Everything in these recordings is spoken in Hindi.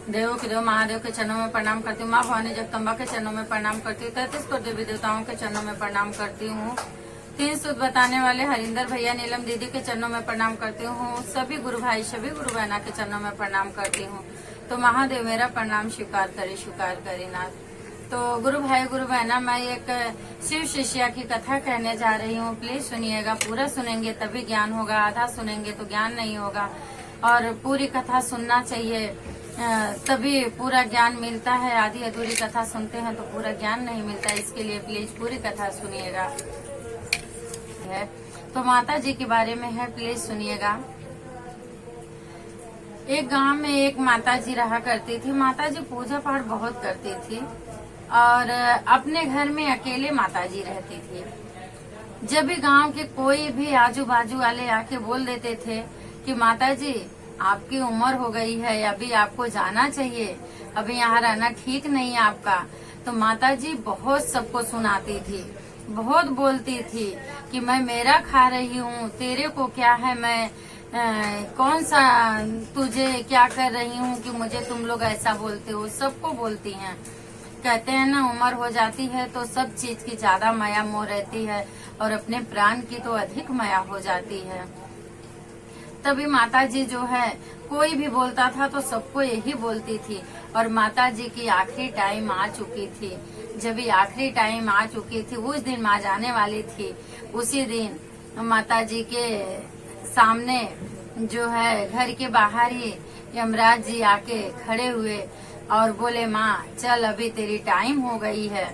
देवों के देव महादेव के चरणों में प्रणाम करती हूँ। माँ भवानी जगदम्बा के चरणों में प्रणाम करती हूँ। 33 करोड़ देवी देवताओं के चरणों में प्रणाम करती हूँ। 3 सूत्र बताने वाले हरिंदर भैया, नीलम दीदी के चरणों में प्रणाम करती हूँ। सभी गुरु भाई, सभी गुरु बहना के चरणों में प्रणाम करती हूँ। तो महादेव मेरा प्रणाम स्वीकार करे नाथ। तो गुरु भाई, गुरु बहना, मैं एक शिव शिष्या की कथा कहने जा रही हूँ। प्लीज सुनिएगा, पूरा सुनेंगे तभी ज्ञान होगा, आधा सुनेंगे तो ज्ञान नहीं होगा। और पूरी कथा सुनना चाहिए, तभी पूरा ज्ञान मिलता है। आधी अधूरी कथा सुनते हैं तो पूरा ज्ञान नहीं मिलता। इसके लिए प्लीज पूरी कथा सुनिएगा। है तो माता जी के बारे में है, प्लीज सुनिएगा। एक गांव में एक माता जी रहा करती थी। माता जी पूजा पाठ बहुत करती थी और अपने घर में अकेले माता जी रहती थी। जब भी गांव के कोई भी आजू बाजू वाले आके बोल देते थे कि माता जी आपकी उम्र हो गई है, अभी आपको जाना चाहिए, अभी यहाँ रहना ठीक नहीं है आपका, तो माता जी बहुत सबको सुनाती थी, बहुत बोलती थी कि मैं मेरा खा रही हूँ, तेरे को क्या है, मैं कौन सा तुझे क्या कर रही हूँ कि मुझे तुम लोग ऐसा बोलते हो। सबको बोलती हैं। कहते हैं ना, उम्र हो जाती है तो सब चीज की ज्यादा माया मोह रहती है और अपने प्राण की तो अधिक माया हो जाती है। तभी माता जी जो है, कोई भी बोलता था तो सबको यही बोलती थी। और माता जी की आखिरी टाइम आ चुकी थी। जब ये आखिरी टाइम आ चुकी थी, उस दिन माँ जाने वाली थी। उसी दिन माता जी के सामने जो है, घर के बाहर ही यमराज जी आके खड़े हुए और बोले, माँ चल, अभी तेरी टाइम हो गई है,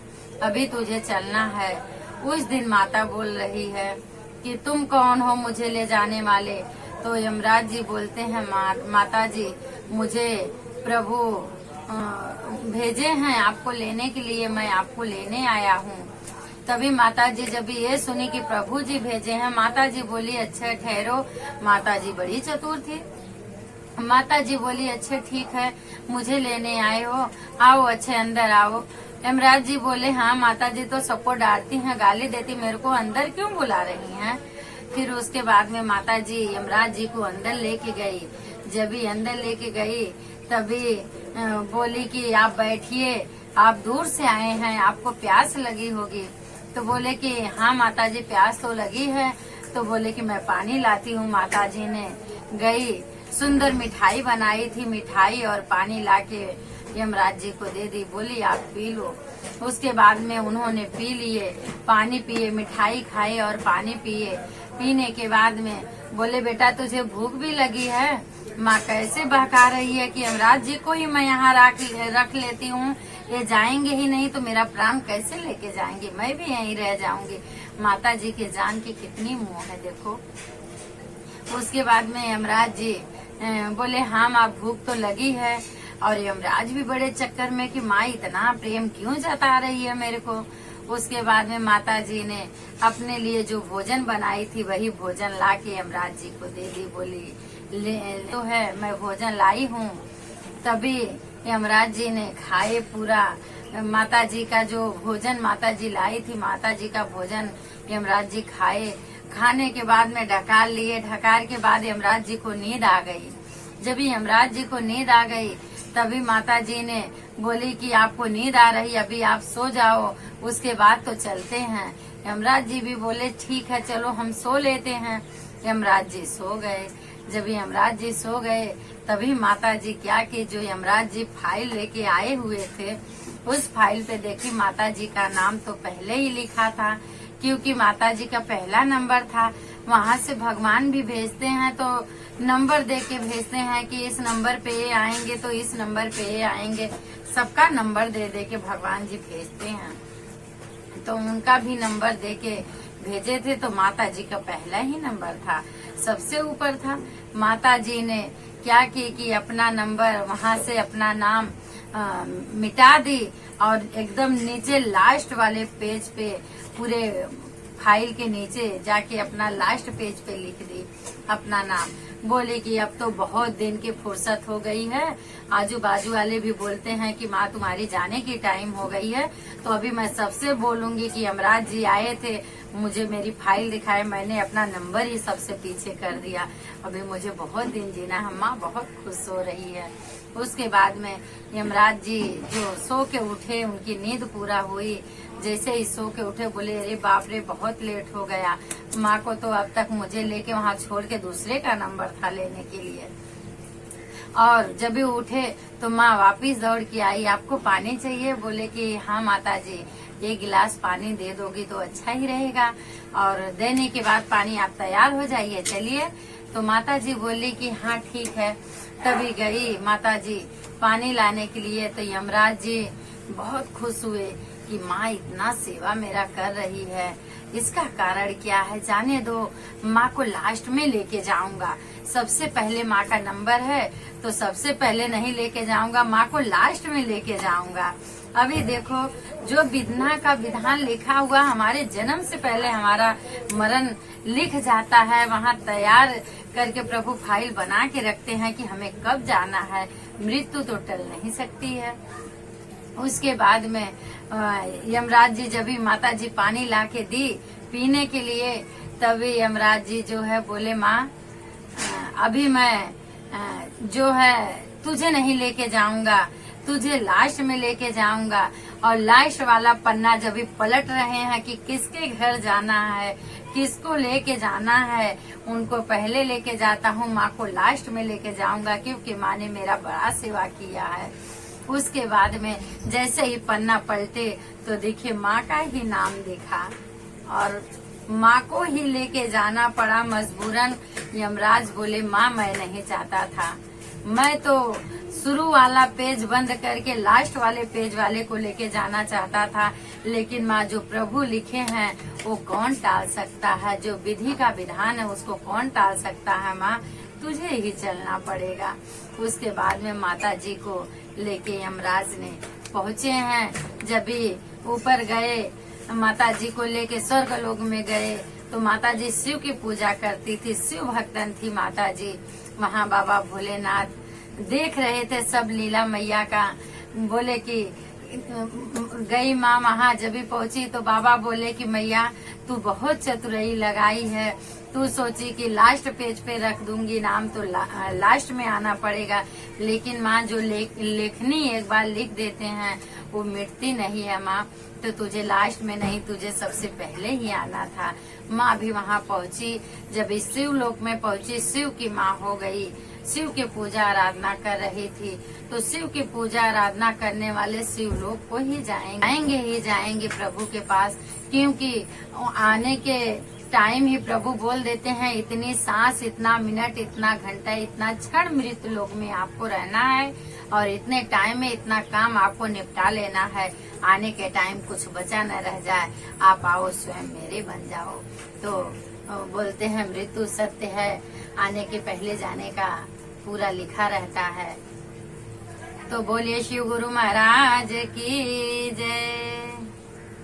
अभी तुझे चलना है। उस दिन माता बोल रही है कि तुम कौन हो मुझे ले जाने वाले। तो यमराज जी बोलते हैं, माता जी मुझे प्रभु भेजे हैं आपको लेने के लिए, मैं आपको लेने आया हूँ। तभी माता जी जब ये सुनी कि प्रभु जी भेजे हैं, माता जी बोली, अच्छा ठहरो। माता जी बड़ी चतुर थी। माता जी बोली, अच्छा ठीक है, मुझे लेने आए हो, आओ, अच्छे अंदर आओ। यमराज जी बोले, हाँ माता जी तो सबको डांटती हैं, गाली देती, मेरे को अंदर क्यों बुला रही हैं। फिर उसके बाद में माता जी यमराज जी को अंदर लेके गई। जब भी अंदर लेके गई तभी बोली कि आप बैठिए, आप दूर से आए हैं, आपको प्यास लगी होगी। तो बोले कि हाँ माता जी, प्यास तो लगी है। तो बोले कि मैं पानी लाती हूँ। माता जी ने गई, सुंदर मिठाई बनाई थी, मिठाई और पानी लाके यमराज जी को दे दी। बोली आप पी लो। उसके बाद में उन्होंने पी लिए, पानी पिए, मिठाई खाए और पानी पिए। पीने के बाद में बोले, बेटा तुझे भूख भी लगी है। माँ कैसे बहका रही है कि यमराज जी को ही मैं यहाँ रख लेती हूँ, ये जाएंगे ही नहीं तो मेरा प्राण कैसे लेके जाएंगे, मैं भी यहीं रह जाऊंगी। माता जी के जान की कितनी मोह है, देखो। उसके बाद में यमराज जी बोले, हाँ माँ भूख तो लगी है। और यमराज भी बड़े चक्कर में कि माँ इतना प्रेम क्यों जता रही है मेरे को। उसके बाद में माता जी ने अपने लिए जो भोजन बनाई थी वही भोजन ला के यमराज जी को दे दी। बोली, ले तो है, मैं भोजन लाई हूँ। तभी यमराज जी ने खाए पूरा। माता जी का जो भोजन माता जी लाई थी, माता जी का भोजन यमराज जी खाए। खाने के बाद में ढकार लिए। ढकार के बाद यमराज जी को नींद आ गई। जब यमराज जी को नींद आ गई तभी माता जी ने बोली कि आपको नींद आ रही, अभी आप सो जाओ, उसके बाद तो चलते हैं। यमराज जी भी बोले, ठीक है चलो हम सो लेते हैं। यमराज जी सो गए। जब यमराज जी सो गए तभी माता जी क्या की, जो यमराज जी फाइल लेके आए हुए थे, उस फाइल पे देखी माता जी का नाम तो पहले ही लिखा था, क्योंकि माता जी का पहला नंबर था। वहाँ से भगवान भी भेजते हैं तो नंबर दे के भेजते हैं कि इस नंबर पे ये आएंगे तो इस नंबर पे ये आएंगे। सबका नंबर दे दे के भगवान जी भेजते हैं। तो उनका भी नंबर दे के भेजे थे तो माता जी का पहला ही नंबर था, सबसे ऊपर था। माता जी ने क्या की कि अपना नंबर वहाँ से अपना नाम मिटा दी और एकदम नीचे लास्ट वाले पेज पे, पूरे फाइल के नीचे जाके अपना लास्ट पेज पे लिख दी अपना नाम। बोले कि अब तो बहुत दिन की फुर्सत हो गई है। आजू बाजू वाले भी बोलते हैं कि माँ तुम्हारी जाने की टाइम हो गई है। तो अभी मैं सबसे बोलूंगी कि यमराज जी आए थे, मुझे मेरी फाइल दिखाए, मैंने अपना नंबर ही सबसे पीछे कर दिया। अभी मुझे बहुत दिन जीना है। माँ बहुत खुश हो रही है। उसके बाद में यमराज जी जो सो के उठे, उनकी नींद पूरा हुई। जैसे ही सो के उठे बोले अरे बाप रे बहुत लेट हो गया। माँ को तो अब तक मुझे लेके वहाँ छोड़ के दूसरे का नंबर था लेने के लिए। और जब भी उठे तो माँ वापिस दौड़ के आई, आपको पानी चाहिए? बोले कि हाँ माता जी, एक गिलास पानी दे दोगी तो अच्छा ही रहेगा, और देने के बाद पानी आप तैयार हो जाइए, चलिए। तो माता जी बोली कि हाँ ठीक है। तभी गई माता जी पानी लाने के लिए। तो यमराज जी बहुत खुश हुए कि माँ इतना सेवा मेरा कर रही है, इसका कारण क्या है, जाने दो, माँ को लास्ट में लेके जाऊंगा। सबसे पहले माँ का नंबर है तो सबसे पहले नहीं लेके जाऊंगा, माँ को लास्ट में लेके जाऊंगा। अभी देखो जो विधना का विधान लिखा हुआ, हमारे जन्म से पहले हमारा मरण लिख जाता है, वहाँ तैयार करके प्रभु फाइल बना के रखते हैं कि हमें कब जाना है। मृत्यु तो टल नहीं सकती है। उसके बाद में यमराज जी जब भी माता जी पानी ला के दी पीने के लिए, तभी यमराज जी जो है बोले माँ अभी मैं जो है तुझे नहीं लेके जाऊंगा, तुझे लास्ट में लेके जाऊंगा। और लास्ट वाला पन्ना जब भी पलट रहे हैं कि किसके घर जाना है, किसको लेके जाना है, उनको पहले लेके जाता हूँ, माँ को लास्ट में लेके जाऊंगा, क्योंकि माँ ने मेरा बड़ा सेवा किया है। उसके बाद में जैसे ही पन्ना पलटे तो देखिए माँ का ही नाम देखा, और माँ को ही लेके जाना पड़ा मजबूरन। यमराज बोले माँ मैं नहीं चाहता था, मैं तो शुरू वाला पेज बंद करके लास्ट वाले पेज वाले को लेके जाना चाहता था, लेकिन माँ जो प्रभु लिखे हैं वो कौन टाल सकता है, जो विधि का विधान है उसको कौन टाल सकता है, माँ तुझे ही चलना पड़ेगा। उसके बाद में माता जी को लेके यमराज ने पहुँचे हैं। जब भी ऊपर गए माता जी को लेके स्वर्ग लोक में गए तो माता जी शिव की पूजा करती थी, शिव भक्तन थी माता जी। वहाँ बाबा भोलेनाथ देख रहे थे सब लीला मैया का। बोले कि गई माँ वहाँ जब भी पहुँची तो बाबा बोले कि मैया तू बहुत चतुराई लगाई है, तू सोची कि लास्ट पेज पे रख दूंगी नाम तो लास्ट में आना पड़ेगा, लेकिन माँ जो लेखनी एक बार लिख देते हैं वो मिटती नहीं है माँ, तो तुझे लास्ट में नहीं तुझे सबसे पहले ही आना था। माँ भी वहाँ पहुँची। जब इस शिव लोक में पहुँची, शिव की माँ हो गई, शिव की पूजा आराधना कर रही थी। तो शिव की पूजा आराधना करने वाले शिव लोक को ही जाएंगे प्रभु के पास, क्योंकि आने के टाइम ही प्रभु बोल देते हैं इतनी सांस, इतना मिनट, इतना घंटा, इतना क्षण मृत्यु लोक में आपको रहना है, और इतने टाइम में इतना काम आपको निपटा लेना है, आने के टाइम कुछ बचा न रह जाए, आप आओ स्वयं मेरे बन जाओ। तो बोलते हैं मृत्यु सत्य है, आने के पहले जाने का पूरा लिखा रहता है। तो बोलिए शिव गुरु महाराज की जय।